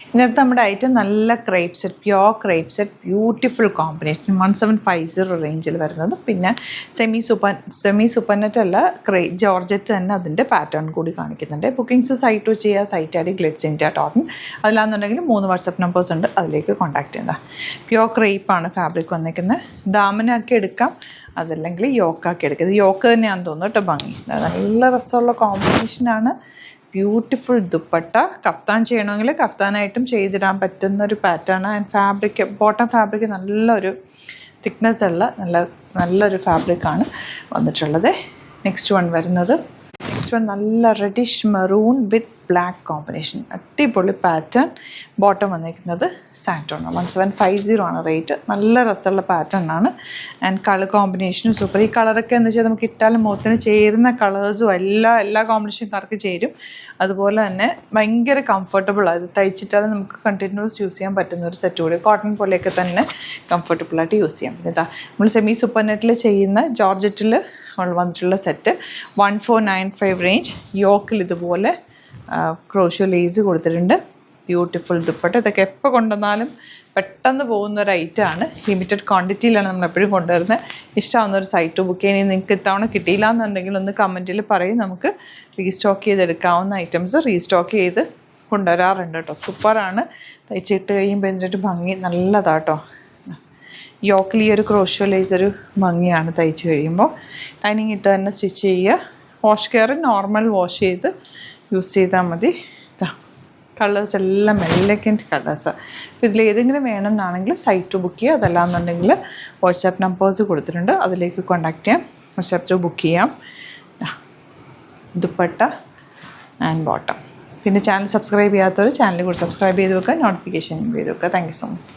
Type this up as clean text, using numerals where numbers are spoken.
ഇന്നത്തെ നമ്മുടെ ഐറ്റം നല്ല crepe set, pure crepe set, beautiful combination 1750 റേഞ്ചിൽ വരുന്നത്. പിന്നെ സെമി സൂപ്പർനെറ്റ് അല്ല, ജോർജറ്റ് തന്നെ അതിൻ്റെ പാറ്റേൺ കൂടി കാണിക്കുന്നുണ്ട്. ബുക്കിംഗ്സ് സൈറ്റ് ചെയ്യുക, site I D Glitz India .in. അതിലാണെന്നുണ്ടെങ്കിൽ 3 വാട്സപ്പ് നമ്പേഴ്സ് ഉണ്ട്, അതിലേക്ക് കോൺടാക്ട് ചെയ്യുക. പ്യോർ ക്രേപ്പാണ് ഫാബ്രിക് വന്നിരിക്കുന്നത്. ദാമനാക്കി എടുക്കാം, അതല്ലെങ്കിൽ യോക്കാക്കി എടുക്കുക. ഇത് യോക്ക് തന്നെയാണെന്ന് തോന്നുന്നു കേട്ടോ, ഭംഗി. നല്ല രസമുള്ള കോമ്പിനേഷനാണ്. ബ്യൂട്ടിഫുൾ ദുപ്പട്ട. കഫ്താൻ ചെയ്യണമെങ്കിൽ കഫ്താനായിട്ടും ചെയ്തിടാൻ പറ്റുന്ന ഒരു pattern. And fabric, bottom fabric നല്ലൊരു തിക്നെസ് ഉള്ള നല്ലൊരു ഫാബ്രിക്കാണ് വന്നിട്ടുള്ളത്. നെക്സ്റ്റ് വൺ വരുന്നത്, നല്ല റെഡിഷ് മെറൂൺ വിത്ത് ബ്ലാക്ക് കോമ്പിനേഷൻ, അടിപൊളി പാറ്റേൺ. ബോട്ടം വന്നിരിക്കുന്നത് സാൻറ്റോൺ 1750 ആണ് റേറ്റ്. നല്ല രസമുള്ള പാറ്റേൺ ആണ്. ആൻഡ് കളർ കോമ്പിനേഷനും സൂപ്പർ. ഈ കളറൊക്കെ എന്ന് വെച്ചാൽ നമുക്ക് ഇട്ടാലും മുഖത്തിന് ചേരുന്ന കളേഴ്സും എല്ലാ കോമ്പിനേഷൻകാർക്ക് ചേരും. അതുപോലെ തന്നെ ഭയങ്കര കംഫർട്ടബിളാണ്. ഇത് തയ്ച്ചിട്ടാലും നമുക്ക് കണ്ടിന്യൂസ് യൂസ് ചെയ്യാൻ പറ്റുന്ന ഒരു സെറ്റ് കൂടി. കോട്ടൺ പോലെയൊക്കെ തന്നെ കംഫർട്ടബിളായിട്ട് യൂസ് ചെയ്യാം. പിന്നെ ഇതാ നമ്മൾ സെമി സൂപ്പർ നെറ്റിൽ ചെയ്യുന്ന ജോർജറ്റിൽ വന്നിട്ടുള്ള സെറ്റ് 1495 റേഞ്ച്. യോക്കിൽ ഇതുപോലെ ക്രോഷ്യോ ലേസ് കൊടുത്തിട്ടുണ്ട്. ബ്യൂട്ടിഫുൾ ദുപ്പട്ട. ഇതൊക്കെ എപ്പോൾ കൊണ്ടുവന്നാലും പെട്ടെന്ന് പോകുന്ന ഒരു ഐറ്റമാണ്. ലിമിറ്റഡ് ക്വാണ്ടിറ്റിയിലാണ് നമ്മൾ എപ്പോഴും കൊണ്ടുവരുന്നത്. ഇഷ്ടമാവുന്ന ഒരു സൈറ്റ് ബുക്ക് ചെയ്യാൻ. നിങ്ങൾക്ക് ഇത്തവണ കിട്ടിയില്ല എന്നുണ്ടെങ്കിൽ ഒന്ന് കമൻറ്റിൽ പറയും, നമുക്ക് റീസ്റ്റോക്ക് ചെയ്തെടുക്കാവുന്ന ഐറ്റംസ് റീസ്റ്റോക്ക് ചെയ്ത് കൊണ്ടുവരാറുണ്ട് കേട്ടോ. സൂപ്പറാണ്. തയ്ച്ചിട്ട് കഴിയുമ്പോൾ എന്നിട്ട് ഭംഗി നല്ലതാട്ടോ. യോക്കിൽ ഈ ഒരു ക്രോഷ്യോ ലേസ് ഒരു ഭംഗിയാണ് തയ്ച്ച് കഴിയുമ്പോൾ. ലൈനിങ് ഇട്ട് തന്നെ സ്റ്റിച്ച് ചെയ്യുക. വാഷ് കെയർ നോർമൽ വാഷ് ചെയ്ത് യൂസ് ചെയ്താൽ മതി. കളേഴ്സ് എല്ലാം എലഗൻറ്റ് കളേഴ്സ്. അപ്പോൾ ഇതിൽ ഏതെങ്കിലും വേണമെന്നാണെങ്കിൽ സൈറ്റ് ബുക്ക് ചെയ്യുക. അതല്ലാന്നുണ്ടെങ്കിൽ വാട്സാപ്പ് നമ്പേഴ്സ് കൊടുത്തിട്ടുണ്ട്, അതിലേക്ക് കോൺടാക്ട് ചെയ്യാം. വാട്സാപ്പ് ബുക്ക് ചെയ്യാം. Dupatta and bottom. പിന്നെ ചാനൽ സബ്സ്ക്രൈബ് ചെയ്യാത്തവർ ചാനൽ കൂടി സബ്സ്ക്രൈബ് ചെയ്ത് വെക്കുക, നോട്ടിഫിക്കേഷൻ ചെയ്ത് വെക്കുക. Thank you so much.